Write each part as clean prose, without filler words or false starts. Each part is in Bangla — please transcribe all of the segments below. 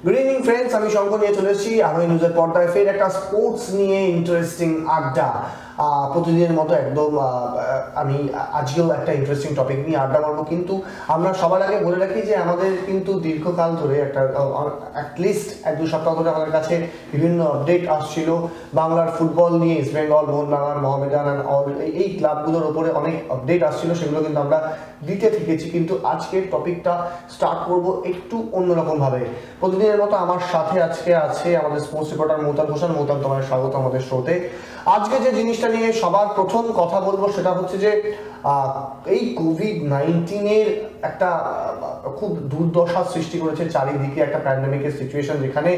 গুড ইভিনিং ফ্রেন্ডস, আমি শঙ্কর নিয়ে চলে এসেছি আরো নিউজের পর্দায় ফের একটা স্পোর্টস নিয়ে ইন্টারেস্টিং আড্ডা। প্রতিদিনের মতো একদম আমি আজকেও একটা ইন্টারেস্টিং টপিক নিয়ে আড্ডা মারবো, কিন্তু আমরা সবার আগে বলে রাখি যে আমাদের কিন্তু দীর্ঘকাল ধরে একটা অ্যাটলিস্ট 1-2 সপ্তাহ ধরে আমাদের কাছে বিভিন্ন আপডেট আসছিল বাংলার ফুটবল নিয়ে। ইস্ট বেঙ্গল, মোহনবাগান, মোহামেডান এই ক্লাবগুলোর ওপরে অনেক আপডেট আসছিল, সেগুলো কিন্তু আমরা দিতে থেকেছি। কিন্তু আজকের টপিকটা স্টার্ট করব একটু অন্যরকম ভাবে। প্রতিদিনের মতো আমার সাথে আজকে আছে আমাদের স্পোর্টস রিপোর্টার মৌতান হোসেন। মৌতান, তোমার স্বাগত আমাদের শোতে। আজকে যে জিনিসটা নিয়ে সবার প্রথম কথা বলবো সেটা হচ্ছে যে এই কোভিড-19 একটা খুব দুর্দশা সৃষ্টি করেছে চারিদিকে, একটা প্যান্ডেমিকের সিচুয়েশন যেখানে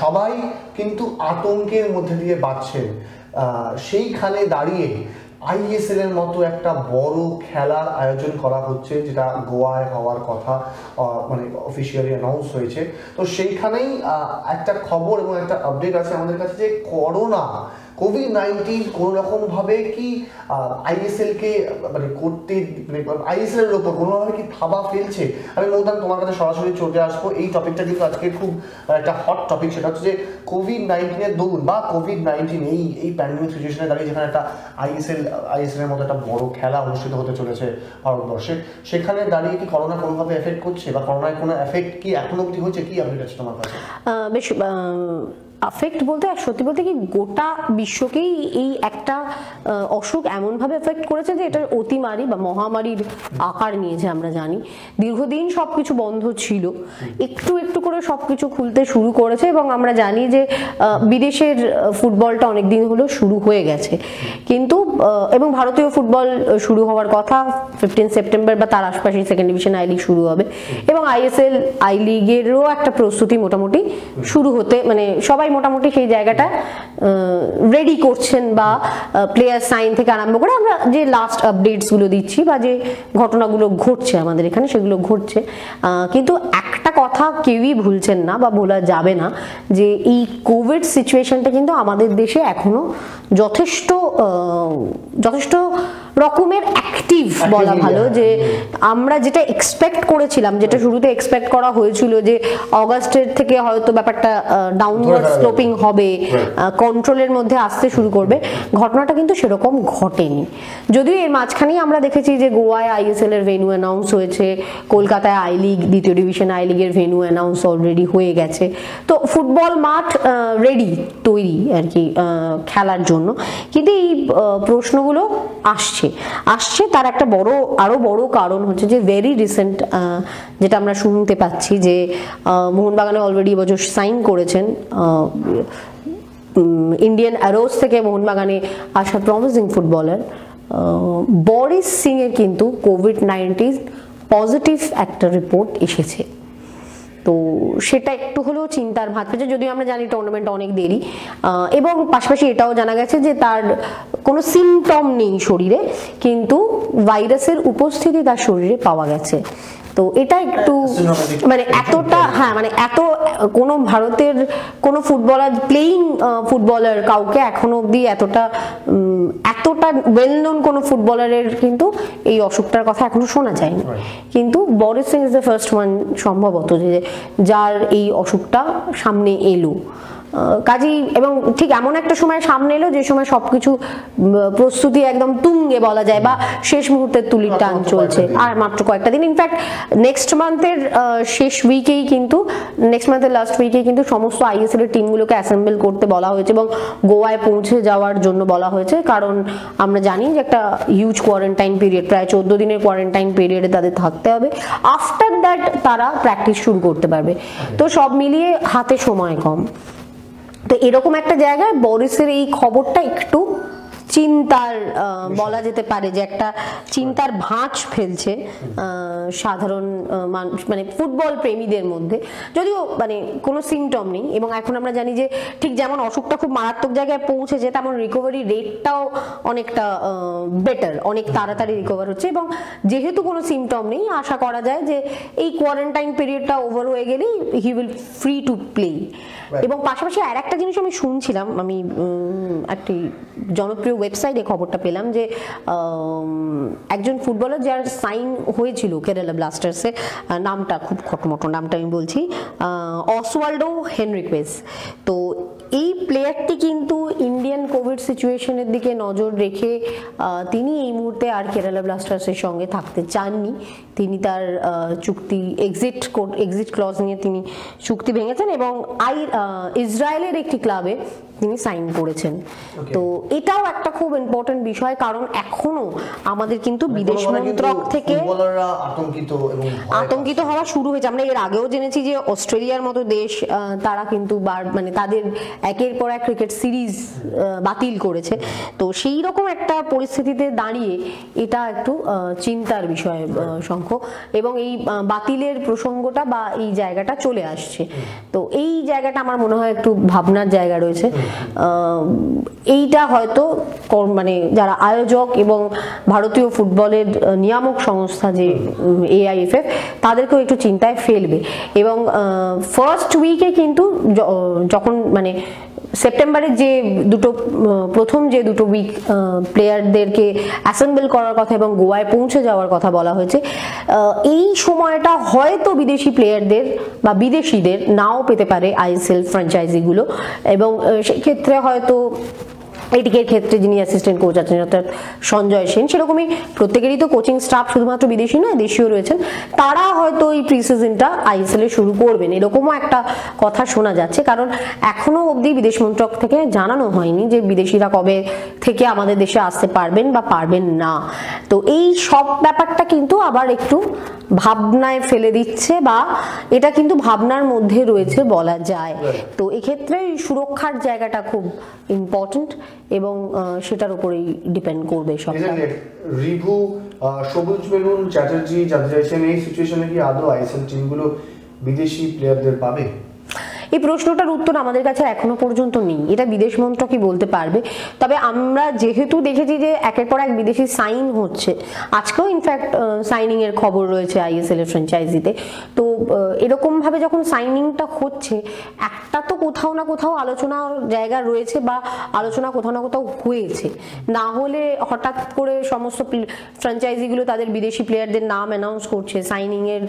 সবাই কিন্তু আতঙ্কের মধ্যে দিয়ে বাঁচছেন। সেইখানে দাঁড়িয়ে আইএসএল এর মতো একটা বড় খেলার আয়োজন করা হচ্ছে, যেটা গোয়ায় হওয়ার কথা, মানে অফিসিয়ালি অ্যানাউন্স হয়েছে। তো সেইখানেই একটা খবর এবং একটা আপডেট আছে আমাদের কাছে যে কোভিড-19 কোনো রকমভাবে কি আইএসএলকে মানে করতে, মানে আইএসএল এর ওপর কোনোভাবে কি থাবা ফেলছে। আমি মৌতান তোমার কাছে সরাসরি চলে আসবো। এই টপিকটা কিন্তু আজকে খুব একটা হট টপিক, সেটা হচ্ছে যে কোভিড-19 এর দৌড় বা কোভিড-19 এই প্যান্ডেমিক সিচুয়েশনে দাঁড়িয়ে যেখানে একটা আইএসএল এর মতো একটা বড় খেলা অনুষ্ঠিত হতে চলেছে ভারতবর্ষে, সেখানে দাঁড়িয়ে কি করোনা কোনোভাবে এফেক্ট করছে বা করোনায় কোনো এফেক্ট কি এখন অবধি হচ্ছে? কি আপডেট আছে তোমার কাছে? বেশ এফেক্ট বলতে সত্যি বলতে কি গোটা বিশ্বকেই এই একটা অসুখ এমনভাবে এফেক্ট করেছে যে এটা অতিমারি বা মহামারীর আকার নিয়েছে। আমরা জানি দীর্ঘদিন সবকিছু বন্ধ ছিল, একটু একটু করে সবকিছু খুলতে শুরু করেছে এবং আমরা জানি যে বিদেশের ফুটবলটা অনেকদিন হলো শুরু হয়ে গেছে, কিন্তু এবং ভারতীয় ফুটবল শুরু হওয়ার কথা 15 সেপ্টেম্বর বা তার আশপাশে সেকেন্ড ডিভিশন আই লিগ শুরু হবে এবং আইএসএল আই লিগেরও একটা প্রস্তুতি মোটামুটি শুরু হতে, মানে সবাই মোটামুটি সেই জায়গাটা রেডি করছেন বা প্লেয়ার সাইন থেকে আরম্ভ করে আমরা যে লাস্ট আপডেটস গুলো দিচ্ছি বা যে ঘটনাগুলো ঘটছে আমাদের এখানে সেগুলো ঘটছে। কিন্তু একটা কথা কেউই ভুলছেন না বা বলা যাবে না যে এই কোভিড সিচুয়েশনটা কিন্তু আমাদের দেশে এখনো যথেষ্ট রকমের অ্যাক্টিভ বলা ভালো। যে আমরা যেটা এক্সপেক্ট করেছিলাম, যেটা শুরুতে এক্সপেক্ট করা হয়েছিল যে অগাস্টের থেকে হয়তো ব্যাপারটা ডাউনওয়ার্ড স্লোপিং হবে, কন্ট্রোলের মধ্যে আসতে শুরু করবে, ঘটনাটা কিন্তু সেরকম ঘটেনি। যদিও এর মাঝখানেই আমরা দেখেছি যে গোয়ায় আইএসএল এর ভেন্যু অ্যানাউন্স হয়েছে, কলকাতায় আই লিগ, দ্বিতীয় ডিভিশন আই লিগের ভেন্যু অ্যানাউন্স অলরেডি হয়ে গেছে। তো ফুটবল মাঠ রেডি, তৈরি আর কি খেলার জন্য। কিন্তু এই প্রশ্নগুলো আসছে তার একটা আরো বড় কারণ হচ্ছে যে ভেরি রিসেন্ট যেটা আমরা শুনতে পাচ্ছি যে মোহনবাগানে অলরেডি এবছর সাইন করেছেন ইন্ডিয়ান অ্যারোস থেকে মোহনবাগানে আসা প্রমিসিং ফুটবলার বরিস সিং এর কিন্তু কোভিড-19 পজিটিভ একটা রিপোর্ট এসেছে। তো সেটা একটু হলেও চিন্তার ভাত পেয়েছে, যদিও আমরা জানি টুর্নামেন্ট অনেক দেরি, এবং পাশাপাশি এটাও জানা গেছে যে তার কোনো সিমটম নেই শরীরে, কিন্তু ভাইরাসের উপস্থিতি তার শরীরে পাওয়া গেছে। তো এটা একটু মানে এতটা, হ্যাঁ মানে এত কোনো ভারতের কোনো ফুটবলার, প্লেইং ফুটবলার কাউকে এখনো অব্দি এতটা ওয়েল নোন কোনো ফুটবলারের কিন্তু এই অসুখটার কথা এখনো শোনা যায়নি। কিন্তু Boris Singh is the first one সম্ভবত যার এই অসুখটা সামনে এলো। কাজেই এবং ঠিক এমন একটা সময় সামনে এলো যে সময় সবকিছু প্রস্তুতি একদম তুঙ্গে বলা যায়, বা শেষ মুহূর্তের তুলির টান চলছে আর মাত্র কয়েকটা দিন। ইনফ্যাক্ট নেক্সট মান্থের লাস্ট উইকেই কিন্তু সমস্ত আইএসএল এর টিমগুলোকে অ্যাসেম্বল করতে বলা হয়েছে এবং গোয়ায় পৌঁছে যাওয়ার জন্য বলা হয়েছে, কারণ আমরা জানি যে একটা হিউজ কোয়ারেন্টাইন পিরিয়ড, প্রায় 14 দিনের কোয়ারেন্টাইন পিরিয়ডে তাদের থাকতে হবে। আফটার দ্যাট তারা প্র্যাকটিস শুরু করতে পারবে। তো সব মিলিয়ে হাতে সময় কম। তো এরকম একটা জায়গায় বরিসের এই খবরটা একটু চিন্তার বলা যেতে পারে, যে একটা চিন্তার ভাঁজ ফেলছে সাধারণ মানুষ, মানে ফুটবল প্রেমীদের মধ্যে। যদিও মানে কোনো সিমটম নেই, এবং এখন আমরা জানি যে ঠিক যেমন অসুখটা খুব মারাত্মক জায়গায় পৌঁছেছে, তেমন রিকভারি রেটটাও অনেকটা বেটার, অনেক তাড়াতাড়ি রিকভার হচ্ছে। এবং যেহেতু কোনো সিমটম নেই, আশা করা যায় যে এই কোয়ারেন্টাইন পিরিয়ডটা ওভার হয়ে গেলেই he will free to play. এবং পাশাপাশি আর একটা জিনিস আমি শুনছিলাম, আমি একটি জনপ্রিয় ওয়েবসাইটে খবরটা পেলাম যে একজন ফুটবলার যার সাইন হয়েছিল কেরালা ব্লাস্টার্সে, নামটা খুব খটমটো নামটা আমি বলছি, অসওয়াল্ডো হেনরিকুয়েস। তো এই প্লেয়ারটি কিন্তু ইন্ডিয়ান কোভিড সিচুয়েশনের দিকে নজর রেখে তিনি এই মুহূর্তে আর কেরালা ব্লাস্টার্সের সঙ্গে থাকতে চাননি। তিনি তার চুক্তি এক্সিট ক্লজ নিয়ে তিনি চুক্তি ভেঙেছেন এবং ইসরায়েলের একটি ক্লাবে তিনি সাইন করেছেন। তো এটাও একটা খুব ইম্পর্টেন্ট বিষয়, কারণ এখনো আমাদের কিন্তু বিদেশ মন্ত্রক থেকে আতঙ্কিত হওয়া শুরু হয়েছে। আমরা এর আগেও জেনেছি যে অস্ট্রেলিয়ার মতো দেশ তারা কিন্তু মানে তাদের একের পর এক ক্রিকেট সিরিজ বাতিল করেছে। তো সেই রকম একটা পরিস্থিতিতে দাঁড়িয়ে এটা একটু চিন্তার বিষয় শঙ্খ, এবং এই বাতিলের প্রসঙ্গটা বা এই জায়গাটা চলে আসছে। তো এই জায়গাটা আমার মনে হয় একটু ভাবনার জায়গা রয়েছে। এইটা হয়তো মানে যারা আয়োজক এবং ভারতীয় ফুটবলের নিয়ামক সংস্থা যে AIFF তাদেরকেও একটু চিন্তায় ফেলবে। এবং ফার্স্ট উইকে কিন্তু যখন মানে সেপ্টেম্বরের যে প্রথম যে দুটো উইক প্লেয়ারদেরকে অ্যাসেম্বল করার কথা এবং গোয়ায় পৌঁছে যাওয়ার কথা বলা হয়েছে, এই সময়টা হয়তো বিদেশি প্লেয়ারদের বা বিদেশিদের নাও পেতে পারে ISL ফ্র্যাঞ্চাইজিগুলো। এবং সেক্ষেত্রে হয়তো এটিকের ক্ষেত্রে যিনি অ্যাসিস্ট্যান্ট কোচ আছেন অর্থাৎ সঞ্জয় সেন, সেরকমই প্রত্যেকেরই তো কোচিং স্টাফ শুধুমাত্র বিদেশি নয় দেশীয় রয়েছেন, তারা হয়তো এই প্রি সিজনটা ISL এ শুরু করবেন এরকমও একটা কথা শোনা যাচ্ছে। কারণ এখনো অবধি বিদেশ মন্ত্রক থেকে জানানো হয়নি যে বিদেশিরা কবে থেকে আমাদের দেশে আসতে পারবেন বা পারবেন না। তো এই সব ব্যাপারটা কিন্তু আবার একটু ভাবনায় ফেলে দিচ্ছে, বা এটা কিন্তু ভাবনার মধ্যে রয়েছে বলা যায়। তো এক্ষেত্রে সুরক্ষার জায়গাটা খুব ইম্পর্টেন্ট এবং সেটার উপরেই ডিপেন্ড করবে সবটা। রিভু, সবুজ মেরুন, চ্যাটার্জি, জাদেজা, এই সিচুয়েশনে কি আদৌ ISL টিমগুলো বিদেশি প্লেয়ারদের পাবে? এই প্রশ্নটার উত্তর আমাদের কাছে এখনো পর্যন্ত নেই, এটা বিদেশ মন্ত্রকই বলতে পারবে। তবে আমরা যেহেতু দেখেছি যে একের পর এক বিদেশি সাইন হচ্ছে, আজকেও ইনফ্যাক্ট সাইনিং এর খবর রয়েছে ISL এর ফ্র্যাঞ্চাইজিতে। তো এরকম ভাবে যখন সাইনিংটা হচ্ছে, একটা তো কোথাও না কোথাও আলোচনার জায়গা রয়েছে বা আলোচনা কোথাও না কোথাও হয়েছে, না হলে হঠাৎ করে সমস্ত ফ্র্যাঞ্চাইজিগুলো তাদের বিদেশি প্লেয়ারদের নাম অ্যানাউন্স করছে সাইনিং এর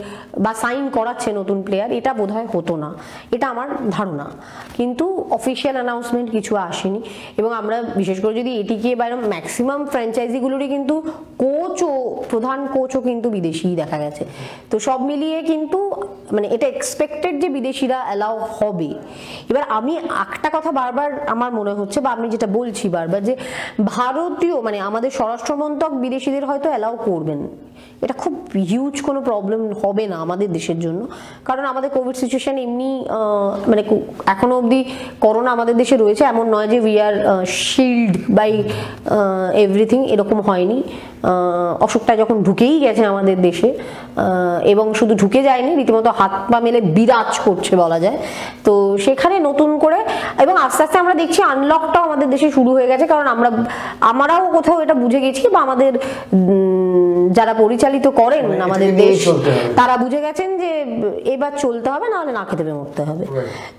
বা সাইন করাচ্ছে নতুন প্লেয়ার, এটা বোধহয় হতো না, এটা আমার ধারণা। কিন্তু অফিসিয়াল অ্যানাউন্সমেন্ট কিছু আসেনি। এবং আমরা বিশেষ করে যদি এটিকে বাইরে ম্যাক্সিমাম ফ্র্যাঞ্চাইজিগুলোরই কিন্তু প্রধান কোচও কিন্তু বিদেশিই দেখা গেছে। তো সব মিলিয়ে কিন্তু মানে এটা এক্সপেক্টেড যে বিদেশিরা অ্যালাউ হবে। এবার আমি একটা কথা বারবার আমার মনে হচ্ছে, বা আমি যেটা বলছি বারবার, যে ভারতীয় মানে আমাদের স্বরাষ্ট্রমন্ত্রক বিদেশিদের হয়তো অ্যালাউ করবেন, এটা খুব হিউজ কোনো প্রবলেম হবে না আমাদের দেশের জন্য। কারণ আমাদের কোভিড সিচুয়েশন এমনি মানে এখনো অবধি করোনা আমাদের দেশে রয়েছে, এমন নয় যে we are shield by everything, এরকম হয়নি। অসুখটা যখন ঢুকেই গেছে আমাদের দেশে, এবং শুধু ঢুকে যায়নি, রীতিমতো হাত পা মেলে বিরাজ করছে বলা যায়। তো সেখানে নতুন করে এবং আস্তে আস্তে আমরা দেখছি আনলকটাও আমাদের দেশে শুরু হয়ে গেছে। কারণ আমরাও কোথাও এটা বুঝে গেছি, বা আমাদের যারা পরিচালিত করেন আমাদের দেশ, তারা বুঝে গেছেন যে এবার চলতে হবে, না হলে না খেতে পেয়ে মরতে হবে।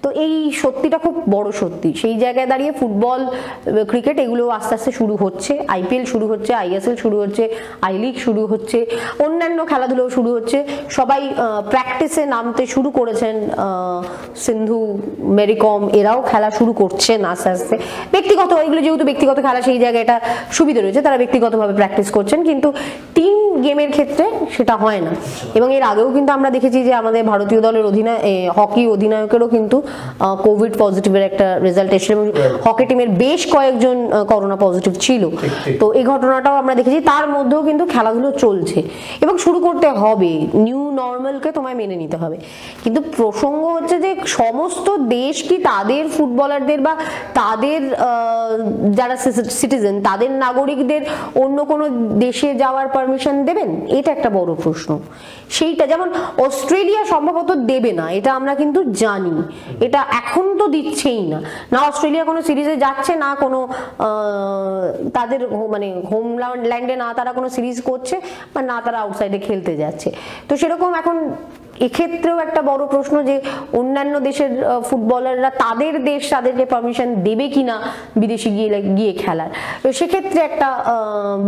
তো এই সত্যিটা খুব বড় সত্যি। সেই জায়গায় দাঁড়িয়ে ফুটবল, ক্রিকেট এগুলো আস্তে আস্তে শুরু হচ্ছে, IPL শুরু হচ্ছে, ISL শুরু হচ্ছে, I লিগ শুরু হচ্ছে, অন্যান্য খেলাধুলো শুরু হচ্ছে। সবাই প্র্যাকটিসে নামতে শুরু করেছেন, সিন্ধু, মেরিকম এরাও খেলা শুরু করছেন আস্তে আস্তে। ব্যক্তিগত এগুলো যেহেতু ব্যক্তিগত খেলা, সেই জায়গায় এটা সুবিধা রয়েছে, তারা ব্যক্তিগতভাবে প্র্যাকটিস করছেন, কিন্তু টিম গেমের ক্ষেত্রে সেটা হয় না। এবং এর আগেও কিন্তু আমরা দেখেছি যে আমাদের ভারতীয় দলের হকি অধিনায়কেরও কিন্তু কোভিড পজিটিভের একটা রেজাল্ট এসেছে, এবং হকি টিমের বেশ কয়েকজন করোনা পজিটিভ ছিল। তো এই ঘটনাটাও আমরা দেখেছি। তার মধ্যেও কিন্তু খেলাধুলো চলছে এবং শুরু করতে হবে, নিউ নর্মালকে তোমায় মেনে নিতে হবে। কিন্তু প্রসঙ্গ হচ্ছে যে সমস্ত দেশ কি তাদের ফুটবলারদের বা তাদের যারা সিটিজেন, তাদের নাগরিকদের অন্য কোনো দেশে যাওয়ার পারমিশন দেবেন? এটা একটা বড় প্রশ্ন। সেইটা যেমন অস্ট্রেলিয়া সম্ভবত দেবে না, এটা আমরা কিন্তু জানি, এটা এখন তো দিচ্ছেই না। না অস্ট্রেলিয়া কোনো সিরিজে যাচ্ছে, না কোনো তাদের মানে হোমল্যান্ডে না তারা কোনো সিরিজ করছে, বা না তারা আউটসাইডে খেলতে যাচ্ছে। তো সেরকম এখন এক্ষেত্রেও একটা বড় প্রশ্ন যে অন্যান্য দেশের ফুটবলাররা তাদের দেশ তাদেরকে পারমিশন দেবে কিনা বিদেশে গিয়ে খেলার, তো সেক্ষেত্রে একটা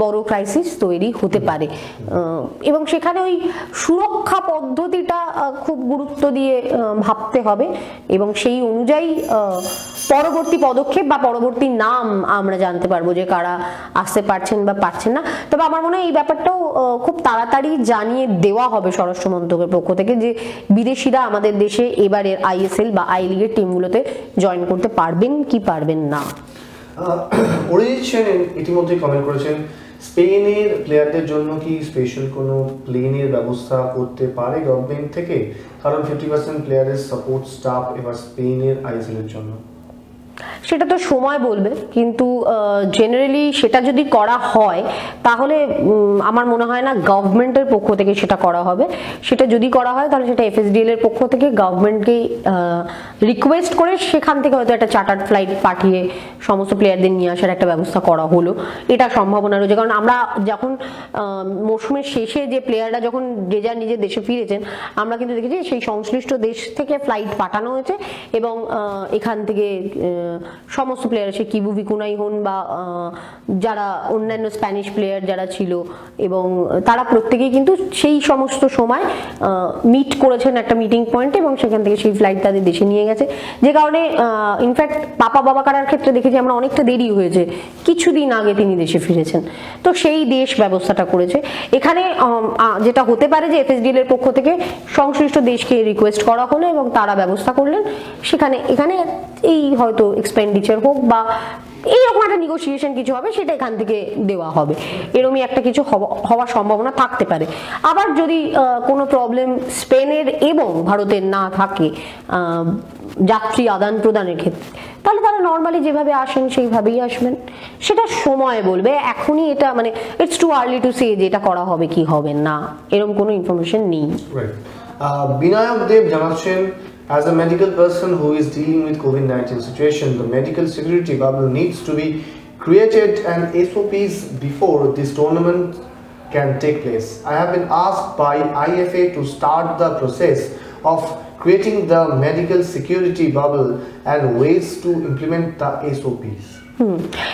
বড় ক্রাইসিস তৈরি হতে পারে। এবং সেখানে ওই সুরক্ষা পদ্ধতিটা খুব গুরুত্ব দিয়ে ভাবতে হবে এবং সেই অনুযায়ী পরবর্তী পদক্ষেপ বা পরবর্তী নাম আমরা জানতে পারবো যে কারা আসতে পারছেন বা পারছেন না। তবে আমার মনে হয় এই ব্যাপারটাও খুব তাড়াতাড়ি জানিয়ে দেওয়া হবে স্বরাষ্ট্র মন্ত্রকের পক্ষ থেকে যে বিদেশিরা আমাদের দেশে এবারের আইএসএল বা আই লিগের টিমগুলোতে জয়েন করতে পারবেন কি পারবেন না। অরিজিৎ সেন ইতিমধ্যে কমেন্ট করেছেন, স্পেনের প্লেয়ারদের জন্য কি স্পেশাল কোনো প্লেনের ব্যবস্থা করতে পারে গভর্নমেন্ট থেকে, কারণ 50% প্লেয়ারের সাপোর্ট স্টাফ এবার স্পেনের আইএসএল এর জন্য। সেটা তো সময় বলবে, কিন্তু জেনারেলি সেটা যদি করা হয় তাহলে আমার মনে হয় না গভর্নমেন্টের পক্ষ থেকে সেটা করা হবে। সেটা যদি করা হয় তাহলে সেটা এফএসডিএল এর পক্ষ থেকে গভর্নমেন্টকে রিকোয়েস্ট করে সেখান থেকে হয়তো একটা চার্টার্ড ফ্লাইট পাঠিয়ে সমস্ত প্লেয়ারদের নিয়ে আসার একটা ব্যবস্থা করা হলো, এটা সম্ভাবনা রয়েছে। কারণ আমরা যখন মৌসুমের শেষে যে প্লেয়াররা যখন যে যার নিজের দেশে ফিরেছেন, আমরা কিন্তু দেখেছি সেই সংশ্লিষ্ট দেশ থেকে ফ্লাইট পাঠানো হয়েছে এবং এখান থেকে সমস্ত প্লেয়ার, সে কিবু ভিকুনাই হন বা যারা অন্যান্য স্প্যানিশ প্লেয়ার যারা ছিল, এবং তারা প্রত্যেকেই কিন্তু সেই সমস্ত সময় মিট করেছেন একটা মিটিং পয়েন্টে এবং সেখান থেকে সেই ফ্লাইট তাদের দেশে নিয়ে গেছে। যে কারণে ইনফ্যাক্ট পাপা বাবাকারার ক্ষেত্রে দেখেছি আমরা অনেকটা দেরি হয়েছে, কিছুদিন আগে তিনি দেশে ফিরেছেন, তো সেই দেশ ব্যবস্থাটা করেছে। এখানে যেটা হতে পারে যে এফএসডিএল এর পক্ষ থেকে সংশ্লিষ্ট দেশকে রিকোয়েস্ট করা হলো এবং তারা ব্যবস্থা করলেন, সেখানে এখানে এই হয়তো এক্সপেন্ডিচার হোক বা এইরকম একটা নেগোসিয়েশন কিছু হবে, সেটা এখান থেকে দেওয়া হবে, এরকমই একটা কিছু হওয়ার সম্ভাবনা থাকতে পারে। আবার যদি কোনো প্রবলেম স্পেনের এবং ভারতের না থাকে যাত্রী আদান প্রদানের ক্ষেত্রে, তাহলে তারা নর্মালি যেভাবে আসেন সেইভাবেই আসবেন, সেটা সময় বলবে। এখনই এটা মানে it's too early to say যে এটা করা হবে কি হবে না, এরকম কোনো ইনফরমেশন নেই। বিনায়ক দেব জানাচ্ছেন, as a medical person who is dealing with COVID-19 situation, the medical security bubble needs to be created and SOPs before this tournament can take place. I have been asked by IFA to start the process of creating the medical security bubble and ways to implement the SOPs.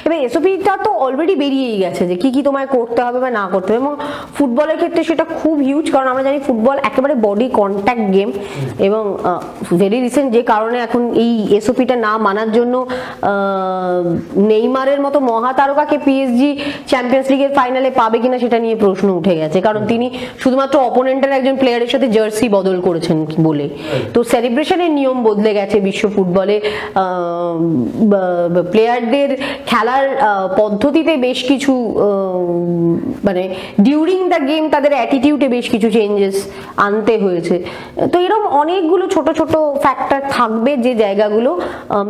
এবার এসওপিটা তো অলরেডি বেরিয়েই গেছে যে কি কি তোমায় করতে হবে বা না করতে হবে, এবং ফুটবলের ক্ষেত্রে সেটা খুব হিউজ, কারণ আমরা জানি ফুটবল একেবারে বডি কন্ট্যাক্ট গেম এবং ভেরি রিসেন্ট যে কারণে এখন এই এসওপিটা না মানার জন্য নেইমারের মতো মহাতারকাকে পিএসজি চ্যাম্পিয়ন্স লিগের ফাইনালে পাবে কিনা সেটা নিয়ে প্রশ্ন উঠে গেছে, কারণ তিনি শুধুমাত্র অপোনেন্টের একজন প্লেয়ারের সাথে জার্সি বদল করেছেন বলে। তো সেলিব্রেশনের নিয়ম বদলে গেছে বিশ্ব ফুটবলে, প্লেয়ারদের খেলার পদ্ধতিতে বেশ কিছু মানে ডিউরিং দ্য গেম তাদের অ্যাটিটিউডে বেশ কিছু চেঞ্জেস আনতে হয়েছে। তো এরকম অনেকগুলো ছোট ছোট ফ্যাক্টর থাকবে যে জায়গাগুলো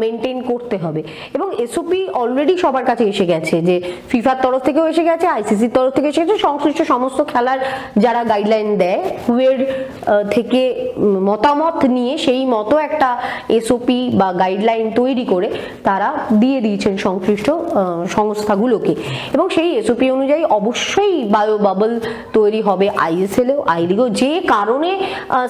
মেনটেন করতে হবে, এবং এসওপি অলরেডি সবার কাছে এসে গেছে, যে ফিফার তরফ থেকেও এসে গেছে, আইসিসির তরফ থেকে এসে গেছে, সংশ্লিষ্ট সমস্ত খেলার যারা গাইডলাইন দেয় হুয়ের থেকে মতামত নিয়ে সেই মতো একটা এসওপি বা গাইডলাইন তৈরি করে তারা দিয়ে দিয়েছেন সংশ্লিষ্ট সংস্থাগুলোকে, এবং সেই এসওপি অনুযায়ী অবশ্যই বায়ো বাবল তৈরি হবে আইএসএলও আই লিগও, যে কারণে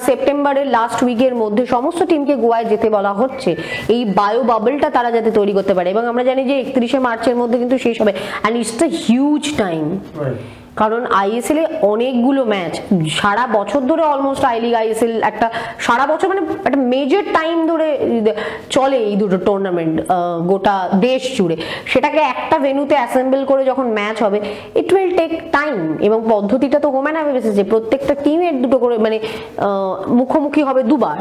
সেপ্টেম্বরের লাস্ট উইকের মধ্যে সমস্ত টিমকে গোয়ায় যেতে বলা হচ্ছে এই বায়ো বাবলটা তারা যাতে তৈরি করতে পারে। এবং আমরা জানি যে 31শে মার্চের মধ্যে কিন্তু শেষ হবে, and it's the huge time, কারণ আইএসএল এ অনেকগুলো ম্যাচ সারা বছর ধরে, অলমোস্ট আই লিগ আইএসএল একটা সারা বছর মানে একটা মেজর টাইম ধরে চলে এই দুটো টুর্নামেন্ট গোটা দেশ জুড়ে, সেটাকে একটা ভেন্যুতে অ্যাসেম্বল করে যখন ম্যাচ হবে ইট উইল টেক টাইম, এবং পদ্ধতিটা তো হোমেন হবে বেসিসে প্রত্যেকটা টিমের দুটো করে মানে মুখোমুখি হবে দুবার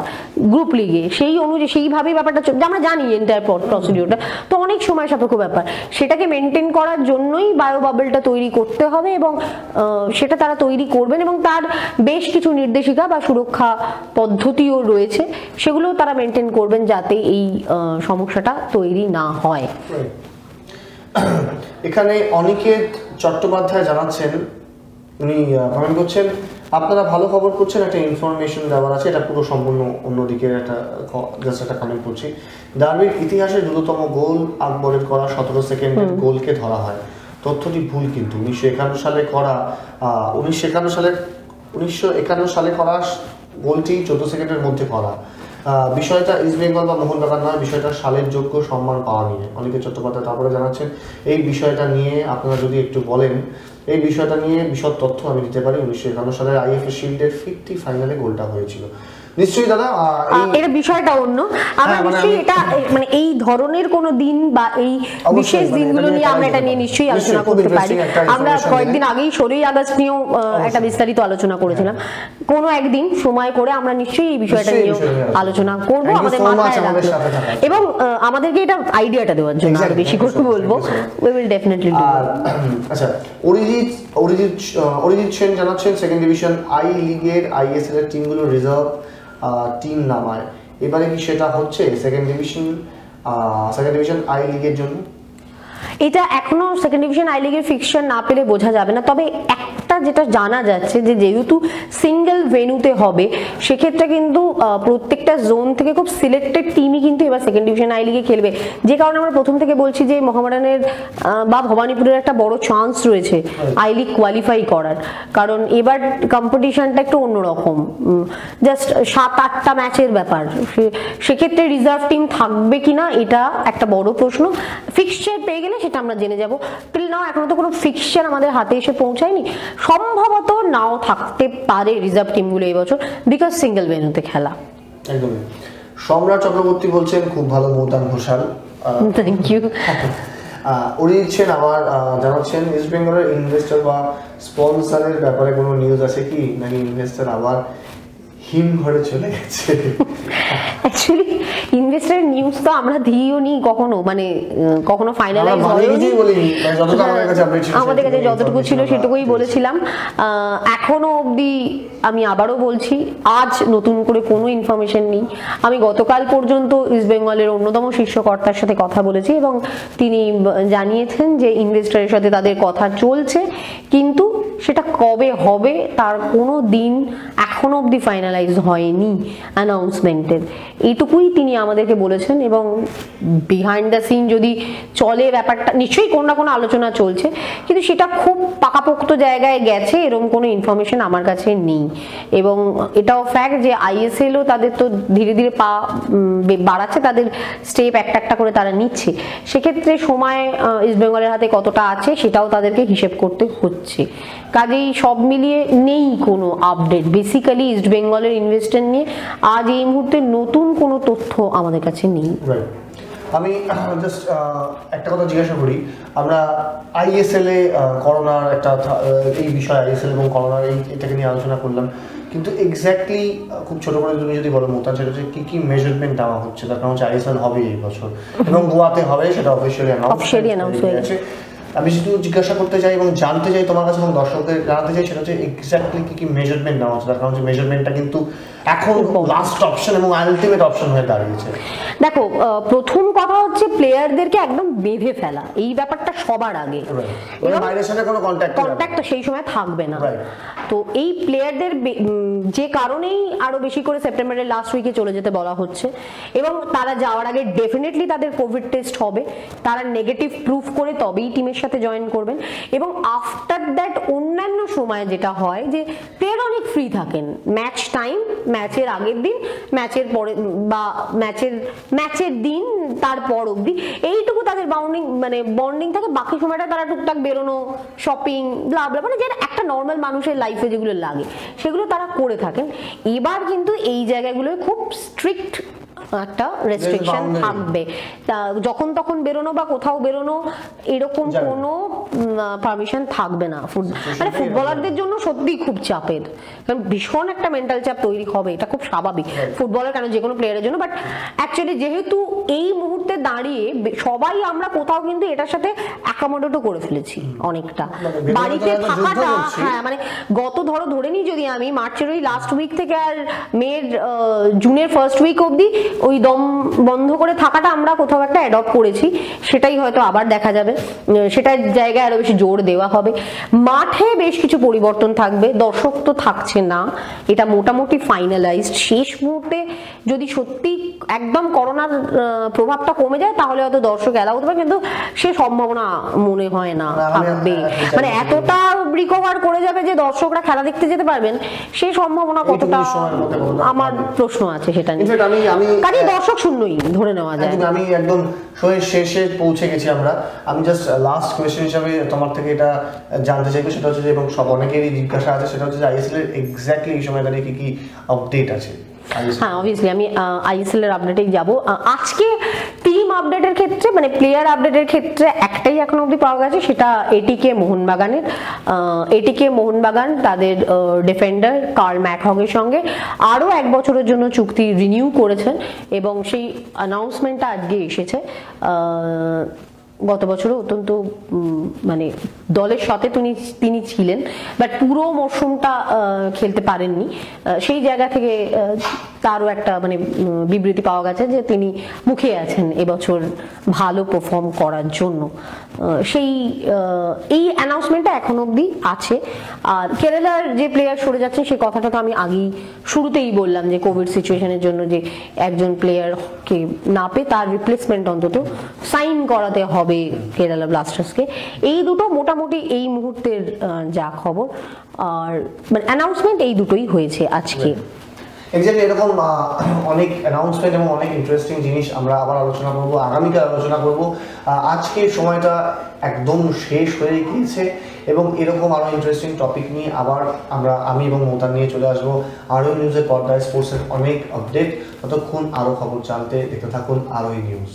গ্রুপ লিগে, সেই অনুযায়ী সেইভাবেই ব্যাপারটা আমরা জানি এন্টায়ার প্রসিডিওরটা, তো অনেক সময় সাপেক্ষ ব্যাপার, সেটাকে মেনটেন করার জন্যই বায়ো বাবলটা তৈরি করতে হবে, এবং সেটা তারা তৈরি করবেন, এবং তার বেশ কিছু নির্দেশিকা বা সুরক্ষা পদ্ধতিও রয়েছে, সেগুলো তারা মেনটেন করবেন যাতে এই সমস্যাটা তৈরি না হয়। এখানে অনিকেত চট্টোপাধ্যায় জানাচ্ছেন, উনি কমেন্ট করছেন, আপনারা ভালো খবর করছেন, একটা ইনফরমেশন দেওয়ার আছে, এটা পুরো সম্পূর্ণ অন্যদিকের একটা জাস্ট একটা কমেন্ট করছি। ডার্বির ইতিহাসে দ্রুততম গোল আকবরের করা 17 সেকেন্ডের গোলকে ধরা হয়, তথ্যটি ভুল, কিন্তু 1951 সালে করা গোলটি 14 সেকেন্ডের মধ্যে করা। বিষয়টা ইস্ট বেঙ্গল বা মোহনবাগান নয়, বিষয়টা সালের যোগ্য সম্মান পাওয়া নিয়ে অনিকেত চট্টোপাধ্যায় তারপরে জানাচ্ছেন এই বিষয়টা নিয়ে আপনারা যদি একটু বলেন, এই বিষয়টা নিয়ে বিশদ তথ্য আমি দিতে পারি। 1951 সালের আইএফএ শিল্ডের ফিফটি ফাইনালে গোলটা হয়েছিল। নিশ্চয়ই দাদা এর বিষয়টা অন্য, আমরা নিশ্চয়ই এটা মানে এই ধরনের কোন দিন বা এই বিশেষ দিনগুলো নিয়ে আমরা এটা নিয়ে নিশ্চয়ই আলোচনা করতে পারি। আমরা কয়েকদিন আগেই 16ই আগস্ট নিয়েও একটা বিস্তারিত আলোচনা করেছিলাম। কোনো একদিন সময় করে আমরা নিশ্চয়ই এই বিষয়টা নিয়ে আলোচনা করব, আমাদের মাথায় রাখবো এবং আমাদেরকে এটা আইডিয়াটা দেওয়ার জন্য আরো বেশি করে বলবো, উই উইল ডেফিনেটলি ডু। আচ্ছা, অরিজিৎ সেন জানাচ্ছেন সেকেন্ড ডিভিশন আই লিগের আইএসএল এর টিমগুলো রিজার্ভ টিম নামায়, এবারে কি সেটা হচ্ছে সেকেন্ড ডিভিশন আই লিগের জন্য? এটা এখনো সেকেন্ড ডিভিশন আই লিগের ফিক্সচার না পেলে বোঝা যাবে না। তবে একটা যেটা জানা যাচ্ছে যে যেহেতু সিঙ্গেল ভেন্যুতে হবে, সেক্ষেত্রে কিন্তু প্রত্যেকটা জোন থেকে খুব সিলেক্টেড টিমই কিন্তু এবার সেকেন্ড ডিভিশন আই লিগে খেলবে। যে কারণে আমরা প্রথম থেকে বলছি যে মোহামেডানের বা ভবানীপুরের একটা বড় চান্স রয়েছে আই লিগ কোয়ালিফাই করার, কারণ এবার কম্পিটিশনটা একটু অন্যরকম, জাস্ট 7-8টা ম্যাচের ব্যাপার। সেক্ষেত্রে রিজার্ভ টিম থাকবে কিনা এটা একটা বড় প্রশ্ন। ফিক্সচার পেয়ে গেলে সেটা আমরা জেনে যাব। টিল নাও এখনো তো কোনো ফিক্সচার আমাদের হাতে এসে পৌঁছায়নি, সম্ভবত নাও থাকতে পারে রিজার্ভ টিমগুলো এই বছর, বিকজ সিঙ্গেল ভেন্যুতে খেলা। একদমই। সম্রাট চক্রবর্তী বলছেন খুব ভালো মৌতান ঘোষাল, থ্যাংক ইউ। অরিজিৎ সেন আবার জানাচ্ছেন ইস্ট বেঙ্গলের ইনভেস্টর বা স্পন্সরের ব্যাপারে কোনো নিউজ আছে কি, নাকি ইনভেস্টর আবার হিম ঘরে চলে গেছে? অ্যাকচুয়ালি ইনভেস্টরের নিউজ তো আমরা দিইও নি কখনো, মানে কখনো ফাইনালাইজ হয়নি, আমাদের কাছে যতটুকু ছিল সেটুকুই বলেছিলাম। এখনো অবধি আমি আবারও বলছি, আজ নতুন করে কোনো ইনফরমেশন নেই। আমি গতকাল পর্যন্ত ইস্ট বেঙ্গলের অন্যতম শীর্ষকর্তার সাথে কথা বলেছি এবং তিনি জানিয়েছেন যে ইনভেস্টরের সাথে তাদের কথা চলছে, কিন্তু সেটা কবে হবে তার কোনো দিন এখনো অবধি ফাইনালাইজ হয়নি অ্যানাউন্সমেন্টের, এইটুকুই তিনি আমাদেরকে বলেছেন। এবং বিহাইন্ড দ্য সিন যদি চলে ব্যাপারটা, নিশ্চয়ই কোনো না কোনো আলোচনা চলছে, কিন্তু সেটা খুব পাকাপোক্ত জায়গায় গেছে এরকম কোনো ইনফরমেশন আমার কাছে নেই। এবং এটাও ফ্যাক্ট যে আইএসএলও তাদের তো ধীরে ধীরে পা বাড়াচ্ছে, তাদের স্টেপ একটা একটা করে তারা নিচ্ছে। সেক্ষেত্রে সময় ইস্ট বেঙ্গলের হাতে কতটা আছে সেটাও তাদেরকে হিসেব করতে হচ্ছে। কাজেই সব মিলিয়ে নেই কোনো আপডেট বেসিক্যালি ইস্ট বেঙ্গলের ইনভেস্টর নিয়ে আজ এই মুহূর্তে নতুন কোনো তথ্য আমাদের কাছে নেই। আমি জাস্ট একটা কথা জিজ্ঞাসা করি, আমরা আইএসএল এ করোনার একটা এই বিষয় আইএসএল এবং করোনার এটাকে নিয়ে আলোচনা করলাম, কিন্তু এক্স্যাক্টলি খুব ছোট করে তুমি যদি বলো মোতান, সেটা হচ্ছে কি কি মেজারমেন্ট দেওয়া হচ্ছে, তার কারণ হচ্ছে আইএসএল হবে এই বছর এবং গোয়াতে হবে, সেটা অফিসিয়ালি অ্যানাউন্স হয়ে গেছে। আমি শুধু জিজ্ঞাসা করতে চাই এবং জানতে চাই তোমার কাছে এবং দর্শকদের জানাতে চাই, সেটা হচ্ছে এক্স্যাক্টলি কি কি মেজারমেন্ট নেওয়া হচ্ছে, তার কারণ হচ্ছে মেজারমেন্টটা কিন্তু এখন লাস্ট অপশন এবং আলটিমেট অপশন হয়ে দাঁড়িয়েছে। দেখো, প্রথম কথা হচ্ছে প্লেয়ারদেরকে একদম বেঁধে ফেলা, এই ব্যাপারটা সবার আগে, বাইরের সাথে কোনো কন্ট্যাক্ট তো সেই সময় থাকবে না। তো এই প্লেয়ারদের যে কারণেই আরো বেশি করে সেপ্টেম্বরের লাস্ট উইকে চলে যেতে বলা হচ্ছে, এবং তারা যাওয়ার আগে ডেফিনেটলি তাদের কোভিড টেস্ট হবে, তারা নেগেটিভ প্রুফ করে তবেই টিমের সাথে জয়েন করবেন। এবং আফটার দ্যাট অন্যান্য সময় যেটা হয় যে প্লেয়ার অনেক ফ্রি থাকেন, ম্যাচ টাইম, ম্যাচের আগের দিন, ম্যাচের পরে বা ম্যাচের দিন তারপর অবধি এইটুকু তাদের বন্ডিং থাকে। বাকি সময়টা তারা টুকটাক বেরোনো, শপিং, ব্লা ব্লা, মানে যেটা একটা নর্মাল মানুষের লাইফে যেগুলো লাগে সেগুলো তারা করে থাকেন। এবার কিন্তু এই জায়গাগুলোয় খুব স্ট্রিক্ট একটা রেস্ট্রিকশন থাকবে, যখন তখন বেরোনো বা কোথাও বেরোনো এরকম কোনো পারমিশন থাকবে না। মানে ফুটবলারদের জন্য সত্যি খুব চাপের, কারণ ভীষণ একটা মেন্টাল চাপ তৈরি হবে, এটা খুব স্বাভাবিক ফুটবলার কেন যে কোনো প্লেয়ারের জন্য। বাট অ্যাকচুয়ালি যেহেতু এই মুহূর্তে দাঁড়িয়ে সবাই আমরা কোথাও কিন্তু এটার সাথে অ্যাকোমোডেটও করে ফেলেছি অনেকটা, বাড়িতে থাকাটা, হ্যাঁ মানে গত ধরে নিই যদি আমি মার্চের ওই লাস্ট উইক থেকে আর জুনের ফার্স্ট উইক অবধি ওই দম বন্ধ করে থাকাটা আমরা কোথাও একটা অ্যাডপ্ট করেছি, সেটাই হয়তো আবার দেখা যাবে। সেটার জায়গায় জায়গায় আরো বেশি জোর দেওয়া হবে। মাঠে বেশ কিছু পরিবর্তন থাকবে, দর্শক তো থাকছে না, এটা মোটামুটি ফাইনালাইজড। শেষ মুহূর্তে যদি সত্যি একদম করোনার প্রভাবটা কমে যায় তাহলে হয়তো দর্শক এলাও হতে পারে, কিন্তু সে সম্ভাবনা মনে হয় না থাকবে। মানে এতটা রিকভার করে যাবে যে দর্শকরা খেলা দেখতে যেতে পারবেন, সেই সম্ভাবনা কতটা আমার প্রশ্ন আছে সেটা নিয়ে। কাজে দর্শক শূন্যই ধরে নেওয়া যায়। আমি একদম শোয়ের শেষে পৌঁছে গেছি আমরা। আমি জাস্ট লাস্ট কোয়েশ্চেন হিসাবে তোমার থেকে এটা জানতে চাইবো, সেটা হচ্ছে যে, এবং সব অনেকেরই জিজ্ঞাসা আছে, সেটা হচ্ছে যে আইএসএল এর এক্স্যাক্টলি এই সময় দাঁড়িয়ে কি আপডেট আছে? হ্যাঁ, অবভিয়াসলি আমি আইএসএল এর আপডেটেই যাব। আজকে টিম আপডেটের ক্ষেত্রে মানে প্লেয়ার আপডেটের ক্ষেত্রে একটাই এখন অবধি পাওয়া গেছে, সেটা এটিকে মোহনবাগানের। এটিকে মোহনবাগান তাদের ডিফেন্ডার কার্ল ম্যাকহগের সঙ্গে আরও 1 বছরের জন্য চুক্তি রিনিউ করেছেন এবং সেই অ্যানাউন্সমেন্টটা আজকে এসেছে। গত বছরও অত্যন্ত মানে দলের সাথে তিনি ছিলেন, বাট পুরো মরশুমটা খেলতে পারেননি। সেই জায়গা থেকে তারও একটা মানে বিবৃতি পাওয়া গেছে যে তিনি মুখে আছেন এবছর ভালো পারফর্ম করার জন্য। এই অ্যানাউন্সমেন্টটা এখন অবধি আছে। আর কেরালার যে প্লেয়ার সরে যাচ্ছেন সেই কথাটা তো আমি আগেই শুরুতেই বললাম যে কোভিড সিচুয়েশনের জন্য যে একজন প্লেয়ারকে না পেয়ে তার রিপ্লেসমেন্ট অন্তত সাইন করাতে হবে কেরালা ব্লাস্টার্সকে। এই দুটো মোটামুটি এই মুহূর্তের যা খবর, আর মানে অ্যানাউন্সমেন্ট এই দুটোই হয়েছে আজকে। এক্স্যাক্টলি এরকম অনেক অ্যানাউন্সমেন্ট এবং অনেক ইন্টারেস্টিং জিনিস আমরা আবার আলোচনা করব, আগামীকাল আলোচনা করব। আজকে সময়টা একদম শেষ হয়ে গিয়েছে এবং এরকম আরও ইন্টারেস্টিং টপিক নিয়ে আবার আমি এবং মমতা নিয়ে চলে আসবো আরোই নিউজের পর্দায়। স্পোর্টসের অনেক আপডেট, ততক্ষণ আরও খবর জানতে দেখতে থাকুন আরোই নিউজ।